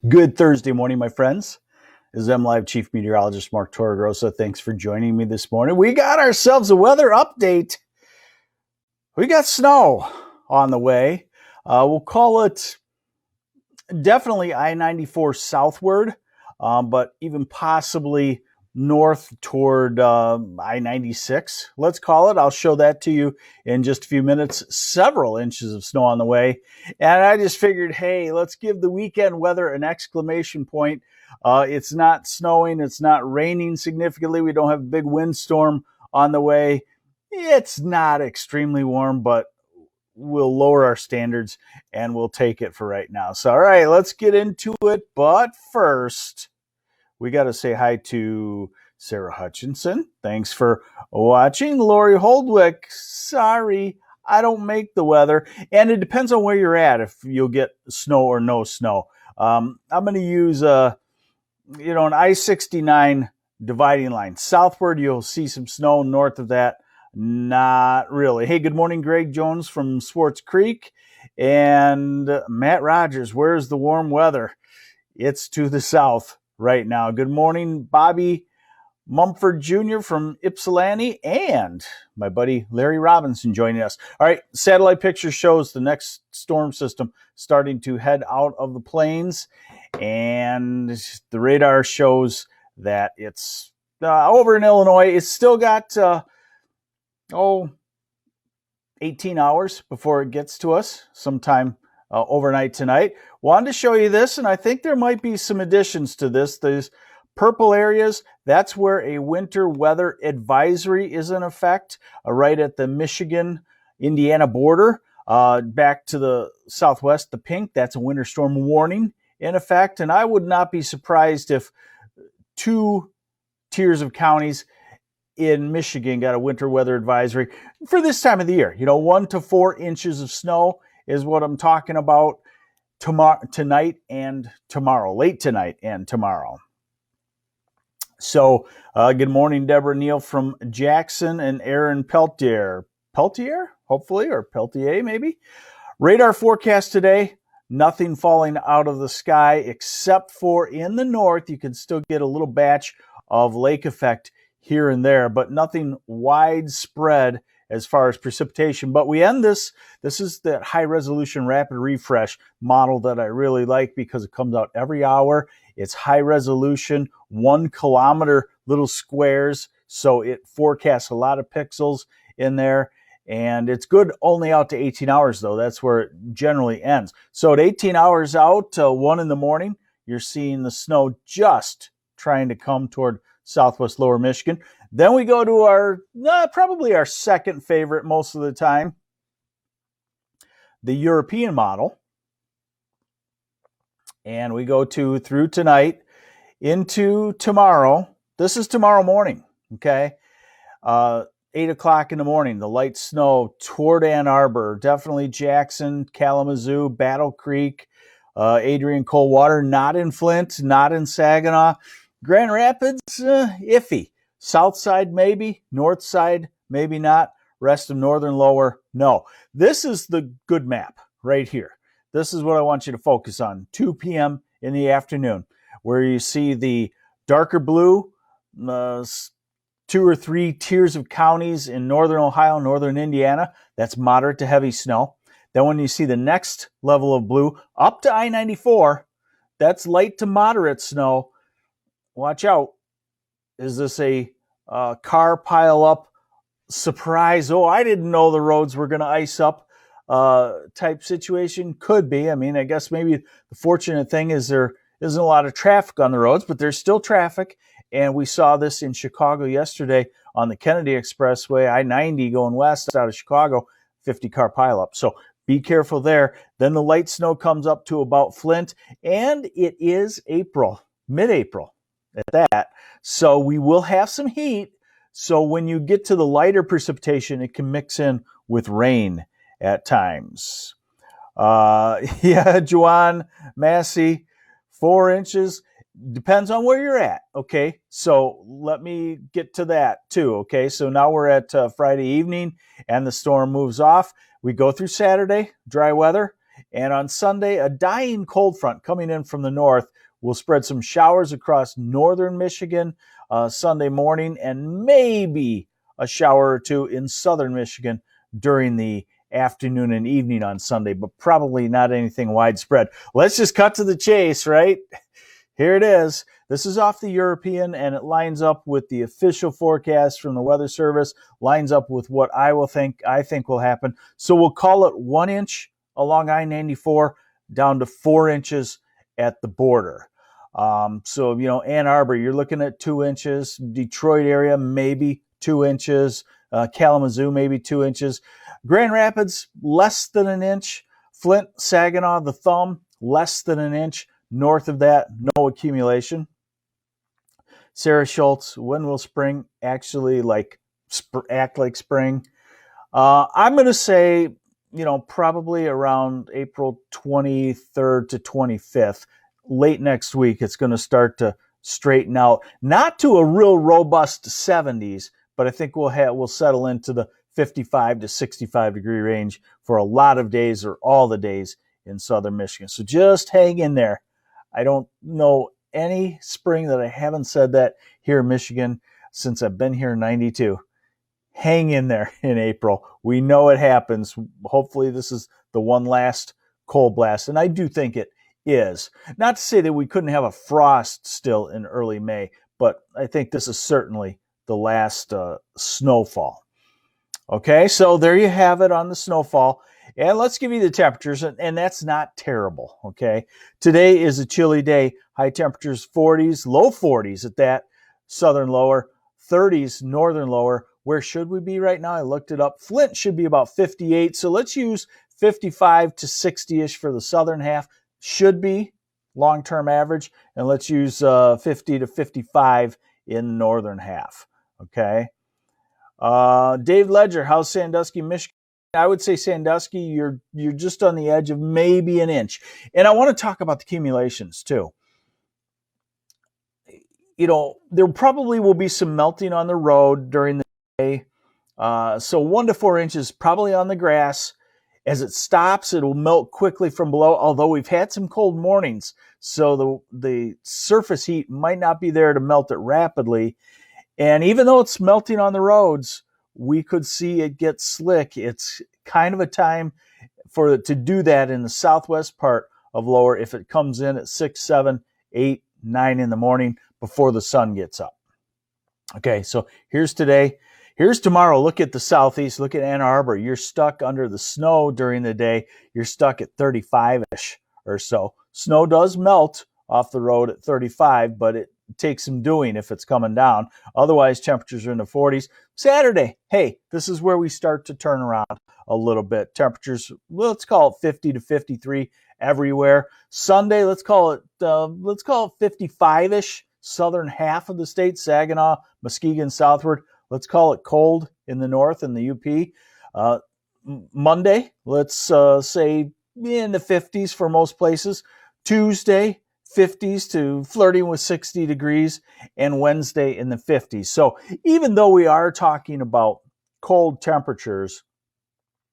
Good Thursday morning, my friends. This is MLive Chief Meteorologist Mark Torregrossa. Thanks for joining me this morning. We got ourselves a weather update. We got snow on the way. We'll call it definitely I-94 southward, but even possibly north toward I-96, let's call it. I'll show that to you in just a few minutes. Several inches of snow on the way. And I just figured, hey, let's give the weekend weather an exclamation point. It's not snowing. It's not raining significantly. We don't have a big windstorm on the way. It's not extremely warm, but we'll lower our standards and we'll take it for right now. So, all right, let's get into it. But first, we got to say hi to Sarah Hutchinson. Thanks for watching. Lori Holdwick, sorry, I don't make the weather. And it depends on where you're at if you'll get snow or no snow. I'm going to use an I-69 dividing line. Southward, you'll see some snow. North of that, not really. Hey, good morning, Greg Jones from Swartz Creek. And Matt Rogers, where's the warm weather? It's to the south right now. Good morning, Bobby Mumford Jr. from Ypsilanti, and my buddy Larry Robinson joining us. All right, satellite picture shows the next storm system starting to head out of the plains, and the radar shows that it's over in Illinois. It's still got 18 hours before it gets to us sometime overnight tonight. Wanted to show you this, and I think there might be some additions to this. These purple areas, that's where a winter weather advisory is in effect, right at the Michigan-Indiana border. Back to the southwest, the pink, that's a winter storm warning in effect. And I would not be surprised if 2 tiers of counties in Michigan got a winter weather advisory for this time of the year. 1 to 4 inches of snow is what I'm talking about tonight and tomorrow, late tonight and tomorrow. So good morning, Deborah Neal from Jackson and Aaron Peltier, hopefully, or Peltier maybe. Radar forecast today, nothing falling out of the sky except for in the north. You can still get a little batch of lake effect here and there, but nothing widespread as far as precipitation. But we end this is that high resolution rapid refresh model that I really like because it comes out every hour. It's high resolution, 1 kilometer little squares. So it forecasts a lot of pixels in there. And it's good only out to 18 hours though. That's where it generally ends. So at 18 hours out, 1 in the morning, you're seeing the snow just trying to come toward southwest lower Michigan. Then we go to our, probably our second favorite most of the time, the European model. And we go through tonight into tomorrow. This is tomorrow morning, okay? 8 o'clock in the morning, the light snow toward Ann Arbor, definitely Jackson, Kalamazoo, Battle Creek, Adrian Coldwater, not in Flint, not in Saginaw. Grand Rapids, iffy. South side, maybe. North side, maybe not. Rest of northern lower, no. This is the good map right here. This is what I want you to focus on. 2 p.m. in the afternoon, where you see the darker blue, 2 or 3 tiers of counties in northern Ohio, northern Indiana. That's moderate to heavy snow. Then when you see the next level of blue, up to I-94, that's light to moderate snow. Watch out. Is this a car pile up surprise? Oh, I didn't know the roads were going to ice up type situation? Could be. I mean, I guess maybe the fortunate thing is there isn't a lot of traffic on the roads, but there's still traffic. And we saw this in Chicago yesterday on the Kennedy Expressway, I-90 going west out of Chicago, 50-car pileup. So be careful there. Then the light snow comes up to about Flint, and it is April, mid-April at that. So we will have some heat. So when you get to the lighter precipitation, it can mix in with rain at times. Joanne Massey, 4 inches. Depends on where you're at, okay? So let me get to that too, okay? So now we're at Friday evening and the storm moves off. We go through Saturday, dry weather, And on Sunday, a dying cold front coming in from the north will spread some showers across northern Michigan Sunday morning, and maybe a shower or two in southern Michigan during the afternoon and evening on Sunday, but probably not anything widespread. Let's just cut to the chase, right? Here it is. This is off the European, and it lines up with the official forecast from the Weather Service, lines up with what I think will happen. So we'll call it 1 inch along I-94 down to 4 inches at the border. So, Ann Arbor, you're looking at 2 inches. Detroit area, maybe 2 inches. Kalamazoo, maybe 2 inches. Grand Rapids, less than an inch. Flint, Saginaw, the Thumb, less than an inch. North of that, no accumulation. Sarah Schultz, when will spring actually act like spring? I'm going to say, probably around April 23rd to 25th. Late next week, it's going to start to straighten out. Not to a real robust 70s, but I think we'll settle into the 55 to 65 degree range for a lot of days, or all the days in southern Michigan. So just hang in there. I don't know any spring that I haven't said that here in Michigan since I've been here in 92. Hang in there in April. We know it happens. Hopefully this is the one last cold blast, and I do think it is. Not to say that we couldn't have a frost still in early May, but I think this is certainly the last snowfall. Okay, so there you have it on the snowfall. And let's give you the temperatures, and that's not terrible, okay? Today is a chilly day. High temperatures 40s, low 40s at that, southern lower, 30s, northern lower. Where should we be right now? I looked it up. Flint should be about 58, so let's use 55 to 60-ish for the southern half. Should be long-term average, and let's use 50 to 55 in the northern half, okay? Dave Ledger, how's Sandusky, Michigan? I would say Sandusky, you're just on the edge of maybe an inch. And I want to talk about the accumulations too. There probably will be some melting on the road during the day. So 1 to 4 inches probably on the grass. As it stops, it'll melt quickly from below, although we've had some cold mornings. So the surface heat might not be there to melt it rapidly. And even though it's melting on the roads, we could see it get slick. It's kind of a time for it to do that in the southwest part of Lower if it comes in at 6, 7, 8, 9 in the morning before the sun gets up. Okay, so here's today. Here's tomorrow. Look at the southeast. Look at Ann Arbor. You're stuck under the snow during the day. You're stuck at 35-ish or so. Snow does melt off the road at 35, but it takes some doing if it's coming down. Otherwise, temperatures are in the 40s. Saturday, hey, this is where we start to turn around a little bit. Temperatures, let's call it 50 to 53 everywhere. Sunday, let's call it 55-ish, southern half of the state, Saginaw, Muskegon, southward. Let's call it cold in the north and the UP. Monday, let's say in the 50s for most places. Tuesday, 50s to flirting with 60 degrees, and Wednesday in the 50s. So even though we are talking about cold temperatures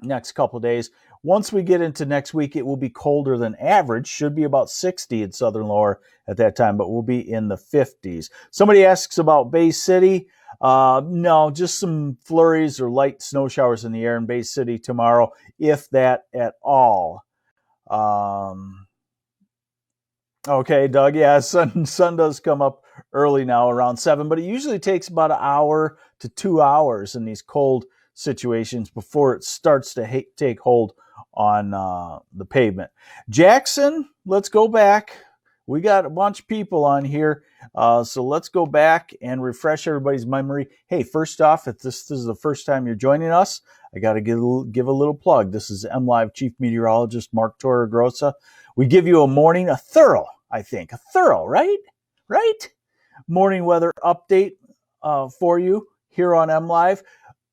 next couple of days, once we get into next week, it will be colder than average. Should be about 60 in southern lower at that time, but we'll be in the 50s. Somebody asks about Bay City. No, just some flurries or light snow showers in the air in Bay City tomorrow, if that at all. Okay, Doug, yeah, sun does come up early now around 7, but it usually takes about an hour to 2 hours in these cold situations before it starts to take hold on the pavement. Jackson, let's go back. We got a bunch of people on here, so let's go back and refresh everybody's memory. Hey, first off, if this is the first time you're joining us, I got to give a little plug. This is MLive Chief Meteorologist Mark Torregrossa. We give you a thorough, right? Morning weather update for you here on MLive.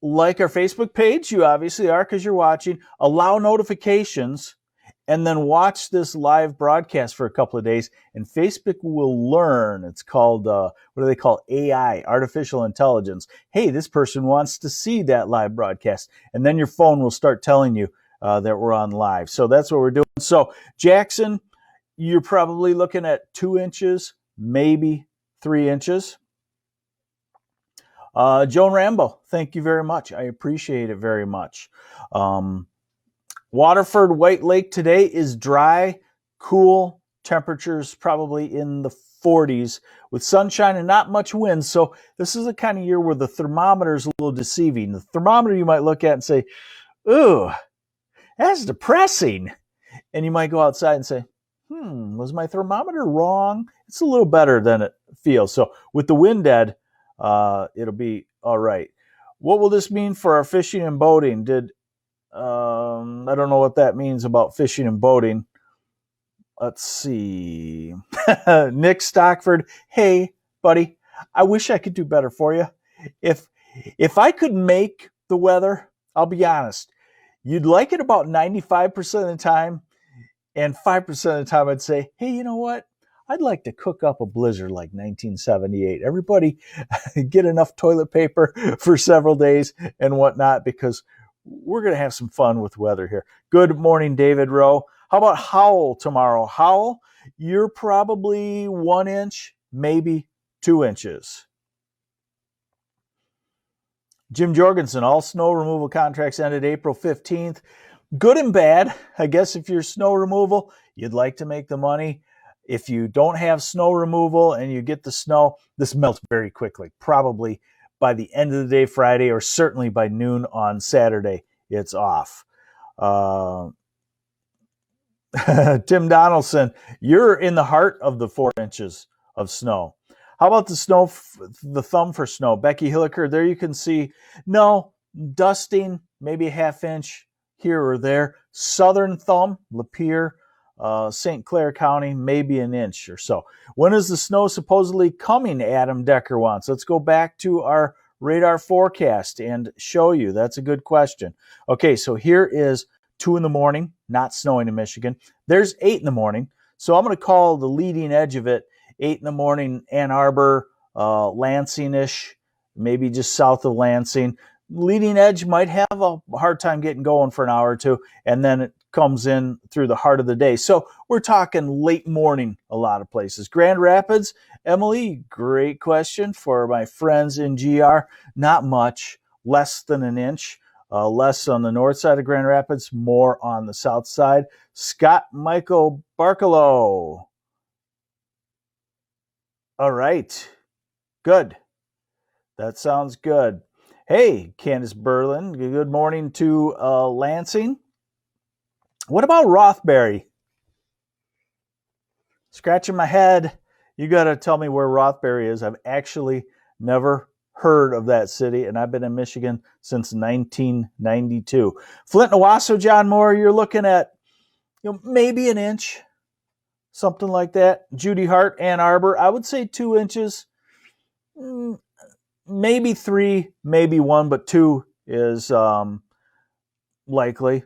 Like our Facebook page, you obviously are because you're watching. Allow notifications, and then watch this live broadcast for a couple of days, and Facebook will learn. It's called, what do they call AI, artificial intelligence. Hey, this person wants to see that live broadcast. And then your phone will start telling you, that we're on live. So that's what we're doing. So Jackson, you're probably looking at 2 inches, maybe 3 inches. Joan Rambo, thank you very much. I appreciate it very much. Waterford White Lake today is dry, cool, temperatures probably in the 40s with sunshine and not much wind. So this is the kind of year where the thermometer is a little deceiving. The thermometer you might look at and say, ooh, that's depressing. And you might go outside and say, was my thermometer wrong? It's a little better than it feels. So with the wind dead, it'll be all right. What will this mean for our fishing and boating? I don't know what that means about fishing and boating. Let's see. Nick Stockford. Hey, buddy, I wish I could do better for you. If I could make the weather, I'll be honest, you'd like it about 95% of the time, and 5% of the time I'd say, hey, you know what? I'd like to cook up a blizzard like 1978. Everybody get enough toilet paper for several days and whatnot, because we're going to have some fun with weather here. Good morning, David Rowe. How about Howell tomorrow? Howell, you're probably 1 inch, maybe 2 inches. Jim Jorgensen, all snow removal contracts ended April 15th. Good and bad. I guess if you're snow removal, you'd like to make the money. If you don't have snow removal and you get the snow, this melts very quickly. Probably by the end of the day Friday, or certainly by noon on Saturday, it's off. Tim Donaldson, you're in the heart of the 4 inches of snow. How about the thumb for snow? Becky Hilliker, there you can see, no, dusting, maybe a half inch here or there. Southern thumb, Lapeer, St. Clair County, maybe an inch or so. When is the snow supposedly coming, Adam Decker wants? Let's go back to our radar forecast and show you. That's a good question. Okay, so here is 2 in the morning, not snowing in Michigan. There's 8 in the morning. So I'm going to call the leading edge of it 8 in the morning, Ann Arbor, Lansing-ish, maybe just south of Lansing. Leading edge might have a hard time getting going for an hour or two, and then it comes in through the heart of the day. So we're talking late morning a lot of places. Grand Rapids, Emily, great question for my friends in GR. Not much, less than an inch. Less on the north side of Grand Rapids, more on the south side. Scott Michael Barkalow. All right. Good. That sounds good. Hey, Candace Berlin. Good morning to Lansing. What about Rothbury? Scratching my head. You got to tell me where Rothbury is. I've actually never heard of that city, and I've been in Michigan since 1992. Flint, Owasso, John Moore, you're looking at maybe an inch, something like that. Judy Hart, Ann Arbor, I would say 2 inches, maybe 3, maybe 1, but 2 is likely.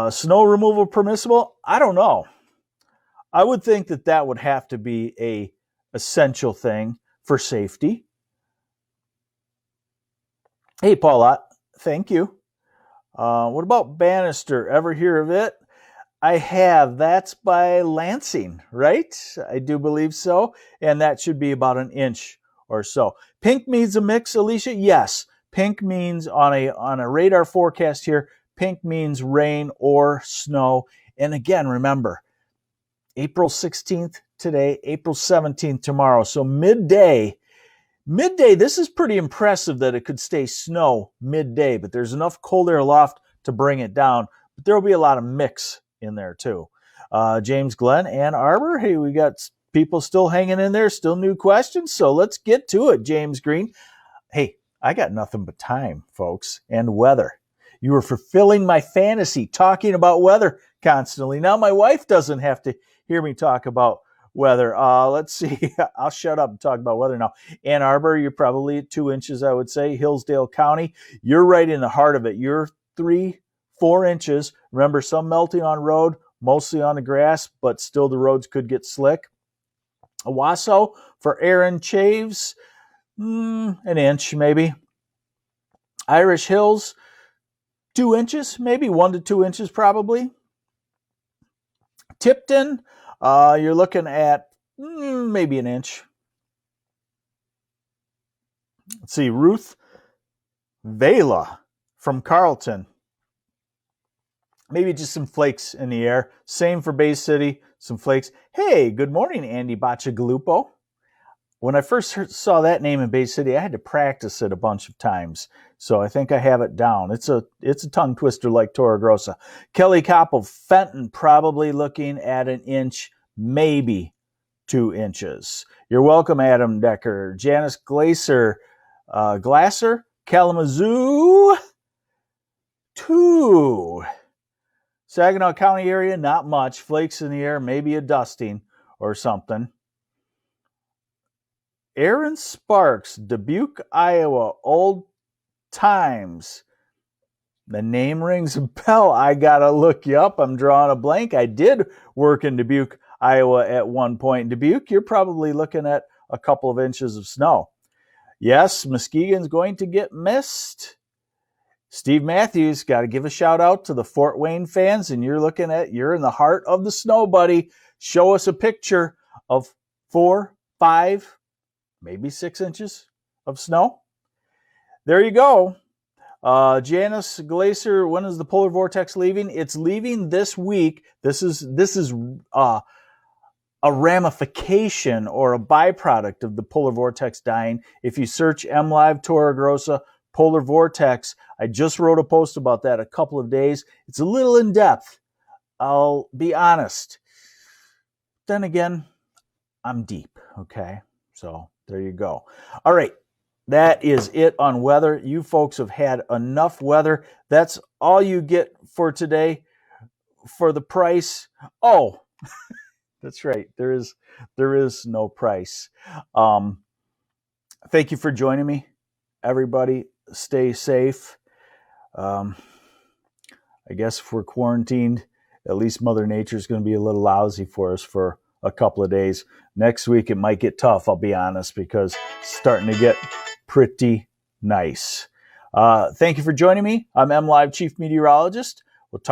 Snow removal permissible? I don't know. I would think that would have to be a essential thing for safety. Hey, Paulette, thank you. What about Bannister? Ever hear of it? I have. That's by Lansing, right? I do believe so. And that should be about an inch or so. Pink means a mix, Alicia? Yes. Pink means on a radar forecast here, pink means rain or snow. And again, remember, April 16th today, April 17th tomorrow. So midday, this is pretty impressive that it could stay snow midday, but there's enough cold air aloft to bring it down. But there will be a lot of mix in there too. James Glenn, Ann Arbor. Hey, we got people still hanging in there, still new questions. So let's get to it, James Green. Hey, I got nothing but time, folks, and weather. You were fulfilling my fantasy, talking about weather constantly. Now my wife doesn't have to hear me talk about weather. Let's see. I'll shut up and talk about weather now. Ann Arbor, you're probably at 2 inches, I would say. Hillsdale County, you're right in the heart of it. You're 3-4 inches. Remember, some melting on road, mostly on the grass, but still the roads could get slick. Owasso for Aaron Chaves, an inch maybe. Irish Hills, 2 inches, maybe 1 to 2 inches probably. Tipton, you're looking at maybe an inch. Let's see, Ruth Vela from Carlton. Maybe just some flakes in the air. Same for Bay City, some flakes. Hey, good morning, Andy Bacciagalupo. When I first saw that name in Bay City, I had to practice it a bunch of times. So I think I have it down. It's a tongue twister like Torre Grossa. Kelly Koppel, Fenton, probably looking at an inch, maybe 2 inches. You're welcome, Adam Decker. Janice Glasser, Kalamazoo, 2. Saginaw County area, not much. Flakes in the air, maybe a dusting or something. Aaron Sparks, Dubuque, Iowa, old times. The name rings a bell. I got to look you up. I'm drawing a blank. I did work in Dubuque, Iowa at one point. In Dubuque, you're probably looking at a couple of inches of snow. Yes, Muskegon's going to get missed. Steve Matthews, got to give a shout out to the Fort Wayne fans, and you're in the heart of the snow, buddy. Show us a picture of 4, 5, maybe 6 inches of snow. There you go. Janice Glacier, when is the polar vortex leaving? It's leaving this week. This is a ramification or a byproduct of the polar vortex dying. If you search MLive Torre Grossa polar vortex, I just wrote a post about that a couple of days. It's a little in depth. I'll be honest. Then again, I'm deep. Okay. So there you go. All right. That is it on weather. You folks have had enough weather. That's all you get for today for the price. Oh, that's right. There is no price. Thank you for joining me. Everybody stay safe. I guess if we're quarantined, at least Mother Nature is going to be a little lousy for us for a couple of days. Next week, it might get tough, I'll be honest, because it's starting to get pretty nice. Thank you for joining me. I'm MLive Chief Meteorologist. We'll talk